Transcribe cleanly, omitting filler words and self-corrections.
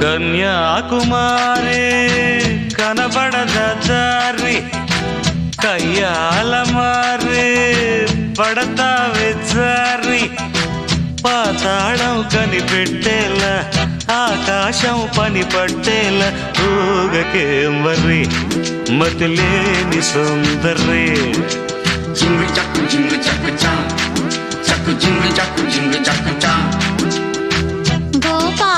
కన్యాకుమారి కనబడద దారి కయ్యాల మారి పడతావే జారి పాతాళం కనిపెట్టేలా ఆకాశం పని పట్టేలా ఊగకే మరి మతిలేని సుందరి జింగు చక్కు జింగు చక్కు చా చక్కు జింగు చక్కు జింగు చక్కు చా గోపా